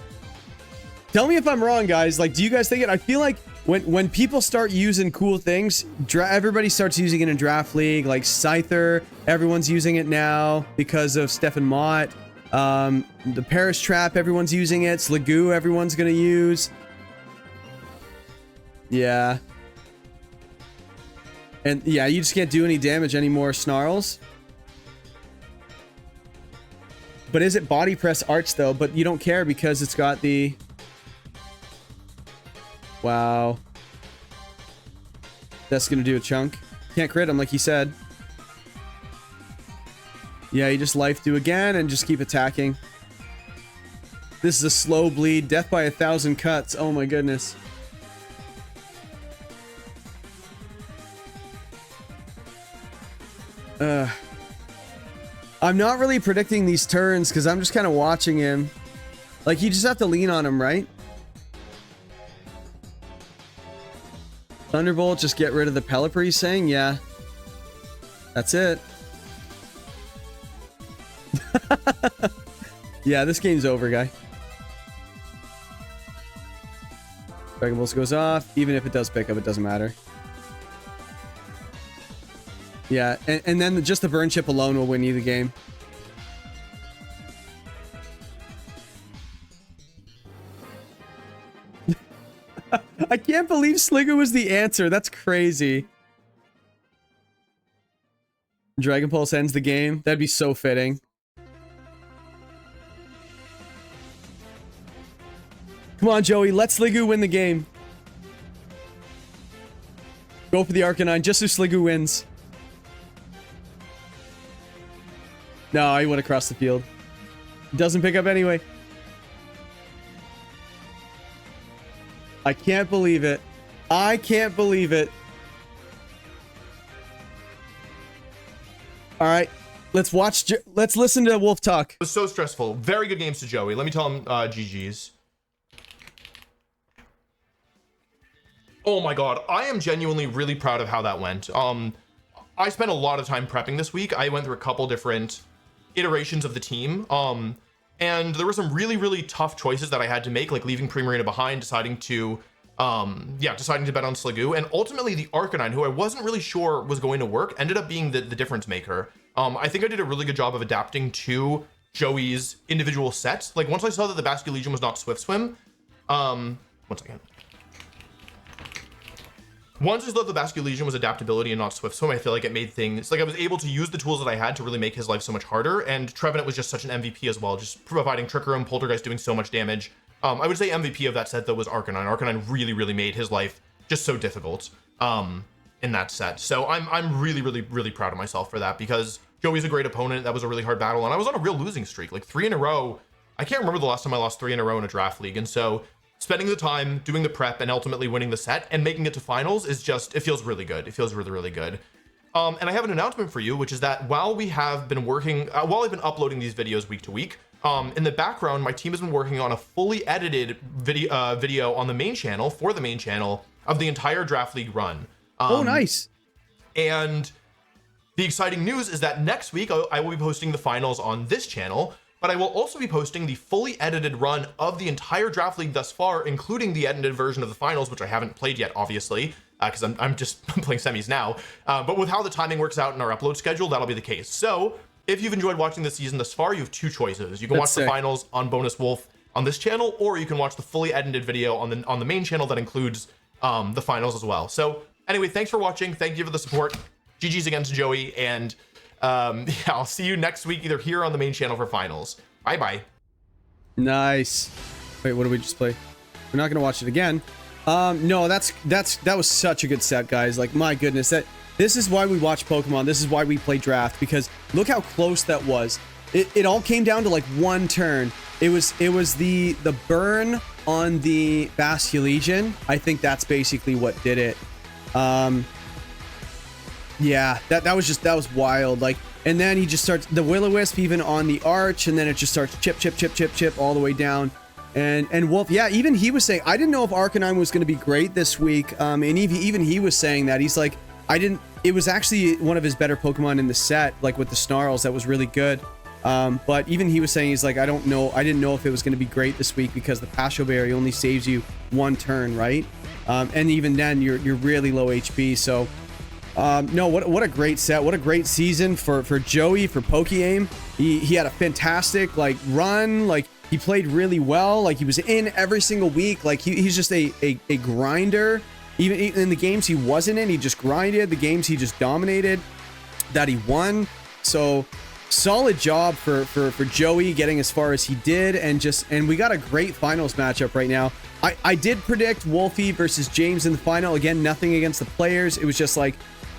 Speaker 1: Tell me if I'm wrong, guys. Like, do you guys think it? I feel like when people start using cool things, everybody starts using it in Draft League. Like Scyther, everyone's using it now because of Stefan Mott. The Paris Trap, everyone's using it. Sliggoo, everyone's gonna use. Yeah. And yeah, you just can't do any damage anymore, Snarls. But is it body press Arch though? But you don't care because it's got the... Wow. That's gonna do a chunk. Can't crit him like he said. Yeah, you just life do again and just keep attacking. This is a slow bleed. Death by 1,000 cuts. Oh my goodness. I'm not really predicting these turns because I'm just kind of watching him. Like, you just have to lean on him, right? Thunderbolt, just get rid of the Pelipper, he's saying? Yeah. That's it. Yeah, this game's over, guy. Dragon Pulse goes off. Even if it does pick up, it doesn't matter. Yeah, and then just the burn chip alone will win you the game. I can't believe Sliggoo was the answer. That's crazy. Dragon Pulse ends the game. That'd be so fitting. Come on, Joey. Let Sliggoo win the game. Go for the Arcanine just so Sliggoo wins. No, he went across the field. Doesn't pick up anyway. I can't believe it. I can't believe it. All right. Let's watch. Let's listen to Wolf talk.
Speaker 2: It was so stressful. Very good games to Joey. Let me tell him GG's. Oh my god. I am genuinely really proud of how that went. I spent a lot of time prepping this week. I went through a couple different iterations of the team. And there were some really tough choices that I had to make, like leaving Primarina behind, deciding to bet on Sliggoo, and ultimately the Arcanine, who I wasn't really sure was going to work, ended up being the difference maker. I think I did a really good job of adapting to Joey's individual sets. Like, once I saw that the Basculegion was not Swift Swim, one second. Once I saw that the Basculegion was adaptability and not Swift Swim, I feel like it made things, like I was able to use the tools that I had to really make his life so much harder, and Trevenant was just such an MVP as well, just providing Trick Room, Poltergeist doing so much damage. I would say MVP of that set though was Arcanine. Arcanine really made his life just so difficult. And in that set. So I'm really, really, really proud of myself for that, because Joey's a great opponent. That was a really hard battle, and I was on a real losing streak, like 3 in a row. I can't remember the last time I lost 3 in a row in a draft league. And so spending the time, doing the prep, and ultimately winning the set and making it to finals is just, it feels really good. It feels really, really good. And I have an announcement for you, which is that while we have been working, while I've been uploading these videos week to week, in the background, my team has been working on a fully edited video on the main channel, for the main channel, of the entire draft league run.
Speaker 1: Oh, nice.
Speaker 2: And the exciting news is that next week I will be posting the finals on this channel, but I will also be posting the fully edited run of the entire draft league thus far, including the edited version of the finals, which I haven't played yet, obviously, because I'm just playing semis now. But with how the timing works out in our upload schedule, that'll be the case. So if you've enjoyed watching the season thus far, you have 2 choices. You can watch the finals on Bonus Wolf on this channel, or you can watch the fully edited video on the main channel that includes the finals as well. So anyway, thanks for watching. Thank you for the support. GG's against Joey, and yeah, I'll see you next week, either here on the main channel for finals. Bye bye.
Speaker 1: Nice. Wait, what did we just play? We're not gonna watch it again. No, that was such a good set, guys. Like, my goodness, this is why we watch Pokemon. This is why we play draft, because look how close that was. It all came down to like 1 turn. It was the burn on the Basculegion. I think that's basically what did it. Yeah, that was wild. Like, and then he just starts the Will-O-Wisp even on the arch, and then it just starts chip all the way down. And Wolf, yeah, even he was saying, I didn't know if Arcanine was going to be great this week. And even he was saying that. He's like, it was actually one of his better Pokemon in the set, like with the Snarls, that was really good. But even he was saying, he's like, I didn't know if it was going to be great this week, because the Pasho Berry only saves you 1 turn, right? And even then you're really low HP. So no, what a great set. What a great season for Joey, for Pokeaim. He had a fantastic like run. Like, he played really well. Like, he was in every single week. Like, he's just a grinder. Even in the games he wasn't in, he just grinded. The games he just dominated, that he won. So solid job for Joey getting as far as he did, and we got a great finals matchup right now. I did predict Wolfey versus James in the final. Again, nothing against the players. It was just like,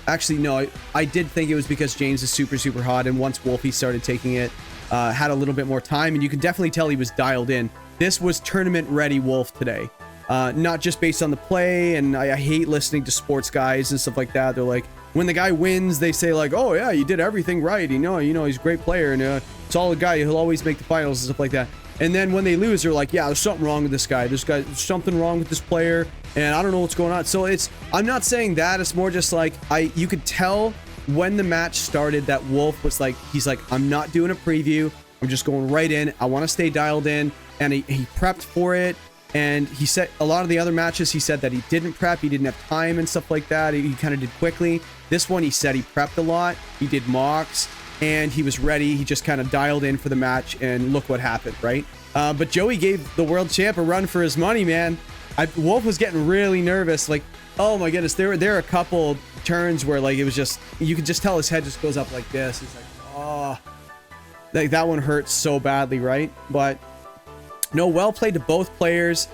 Speaker 1: actually no, I did think it was because James is super hot, and once Wolfey started taking it, had a little bit more time, and you can definitely tell he was dialed in. This was tournament ready Wolf today. Not just based on the play, and I hate listening to sports guys and stuff like that. They're like, when the guy wins, they say like, oh yeah, you did everything right. You know, he's a great player and solid guy. He'll always make the finals and stuff like that. And then when they lose, they're like, yeah, there's something wrong with this guy. There's something wrong with this player, and I don't know what's going on. So I'm not saying that. It's more just like, you could tell when the match started that Wolf was like, he's like, I'm not doing a preview. I'm just going right in. I want to stay dialed in. And he prepped for it. And he said a lot of the other matches, he said that he didn't prep. He didn't have time and stuff like that. He kind of did quickly. This one, he said he prepped a lot. He did mocks, and he was ready. He just kind of dialed in for the match, and look what happened, right? But Joey gave the world champ a run for his money, man. Wolf was getting really nervous. Like, oh my goodness, there were a couple turns where like it was just, you could just tell his head just goes up like this. He's like, oh, like that one hurts so badly, right? But no, well played to both players.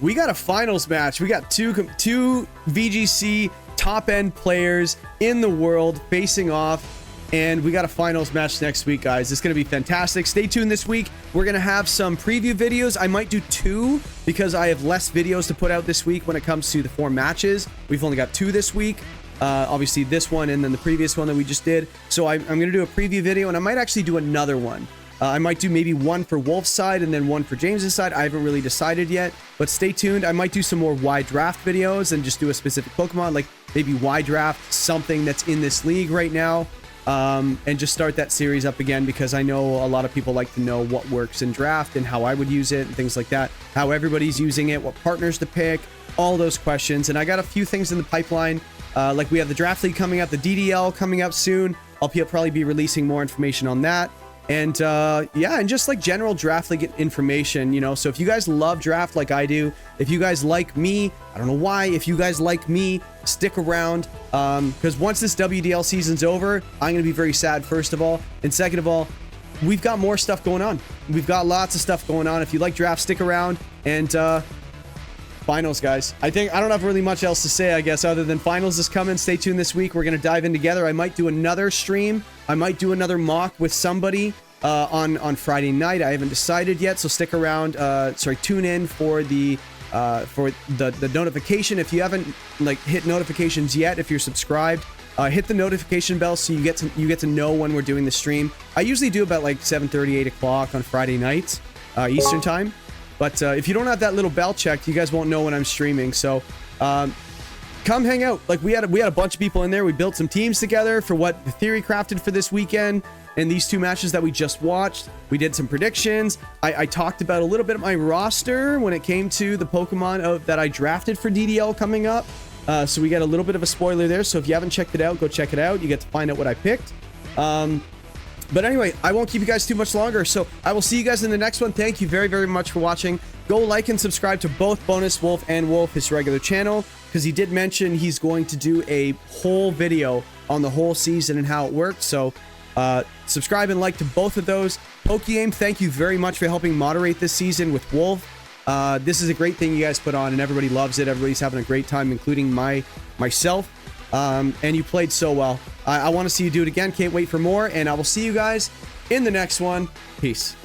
Speaker 1: We got a finals match. We got two VGC top end players in the world facing off, and we got a finals match next week, guys. It's going to be fantastic. Stay tuned this week. We're going to have some preview videos. I might do 2 because I have less videos to put out this week when it comes to the 4 matches. We've only got 2 this week. Obviously this one and then the previous one that we just did. So I'm going to do a preview video, and I might actually do another one. I might do maybe one for Wolf's side and then one for James's side. I haven't really decided yet, but stay tuned. I might do some more wide draft videos and just do a specific Pokemon, like maybe wide draft something that's in this league right now, and just start that series up again, because I know a lot of people like to know what works in draft and how I would use it and things like that, how everybody's using it, what partners to pick, all those questions. And I got a few things in the pipeline, like we have the Draft League coming up, the DDL coming up soon. I'll probably be releasing more information on that. And yeah, and just like general draft league information, you know. So if you guys love draft like I do, if you guys like me, I don't know why, if you guys like me, stick around, because once this WDL season's over, I'm gonna be very sad, first of all, and second of all, we've got more stuff going on. We've got lots of stuff going on. If you like draft, stick around, and finals, guys. I don't have really much else to say, I guess, other than finals is coming. Stay tuned this week. We're going to dive in together. I might do another stream. I might do another mock with somebody on Friday night. I haven't decided yet, so stick around. Tune in for the notification. If you haven't hit notifications yet, if you're subscribed, hit the notification bell so you get to know when we're doing the stream. I usually do about 7:30, 8 o'clock on Friday nights, Eastern time. But if you don't have that little bell checked, you guys won't know when I'm streaming. So come hang out. We had a bunch of people in there. We built some teams together for what the theory crafted for this weekend. And these two matches that we just watched, we did some predictions. I talked about a little bit of my roster when it came to the Pokemon that I drafted for DDL coming up. So we got a little bit of a spoiler there. So if you haven't checked it out, go check it out. You get to find out what I picked. But anyway, I won't keep you guys too much longer. So I will see you guys in the next one. Thank you very, very much for watching. Go like and subscribe to both Bonus Wolf and Wolf, his regular channel, because he did mention he's going to do a whole video on the whole season and how it worked. So subscribe and like to both of those. Pokeaim, thank you very much for helping moderate this season with Wolf. This is a great thing you guys put on, and everybody loves it. Everybody's having a great time, including myself. And you played so well. I want to see you do it again. Can't wait for more, and I will see you guys in the next one. Peace.